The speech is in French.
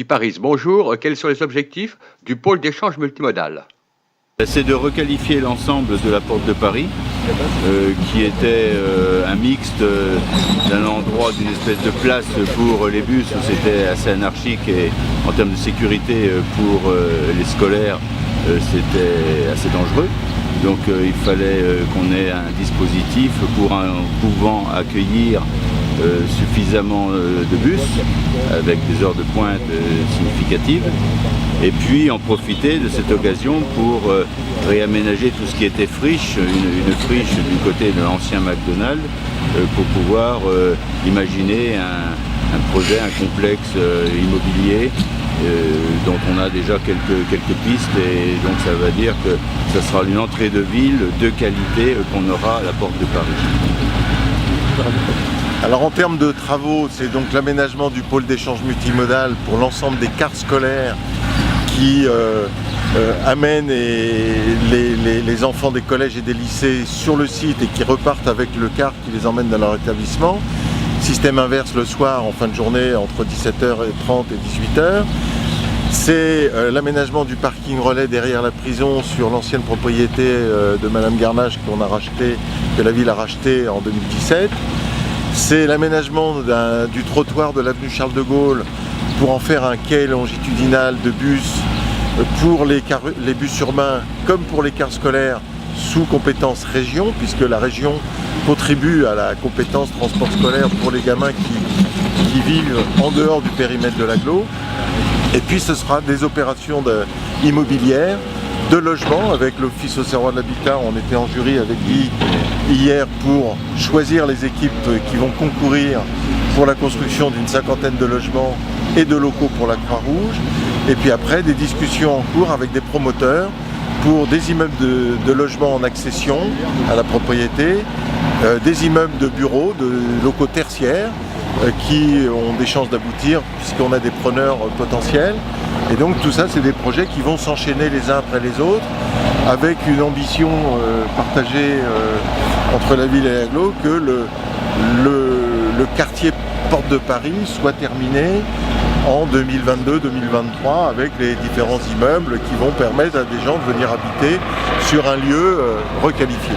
Multiparis, bonjour. Quels sont les objectifs du pôle d'échange multimodal? C'est de requalifier l'ensemble de la porte de Paris, qui était un mixte d'un endroit, d'une espèce de place pour les bus où c'était assez anarchique et en termes de sécurité pour les scolaires, c'était assez dangereux. Donc il fallait qu'on ait un dispositif pouvant accueillir suffisamment de bus avec des heures de pointe significatives et puis en profiter de cette occasion pour réaménager tout ce qui était friche, une friche du côté de l'ancien McDonald's pour pouvoir imaginer un projet, un complexe immobilier dont on a déjà quelques pistes, et donc ça veut dire que ce sera une entrée de ville de qualité qu'on aura à la porte de Paris. Alors en termes de travaux, c'est donc l'aménagement du pôle d'échange multimodal pour l'ensemble des cars scolaires qui amènent les enfants des collèges et des lycées sur le site et qui repartent avec le car qui les emmène dans leur établissement. Système inverse le soir en fin de journée entre 17h30 et 18h. C'est l'aménagement du parking relais derrière la prison sur l'ancienne propriété de Madame Garnache que la ville a racheté en 2017. C'est l'aménagement du trottoir de l'avenue Charles de Gaulle pour en faire un quai longitudinal de bus pour les bus urbains comme pour les cars scolaires sous compétence région, puisque la région contribue à la compétence transport scolaire pour les gamins qui vivent en dehors du périmètre de l'agglo. Et puis ce sera des opérations immobilières, de logement avec l'Office auxerrois de l'habitat. On était en jury avec Guy hier pour choisir les équipes qui vont concourir pour la construction d'une 50aine de logements et de locaux pour la Croix-Rouge. Et puis après, des discussions en cours avec des promoteurs pour des immeubles de logements en accession à la propriété, des immeubles de bureaux, de locaux tertiaires qui ont des chances d'aboutir puisqu'on a des preneurs potentiels. Et donc tout ça, c'est des projets qui vont s'enchaîner les uns après les autres avec une ambition partagée entre la ville et l'agglo que le quartier Porte de Paris soit terminé en 2022-2023 avec les différents immeubles qui vont permettre à des gens de venir habiter sur un lieu requalifié.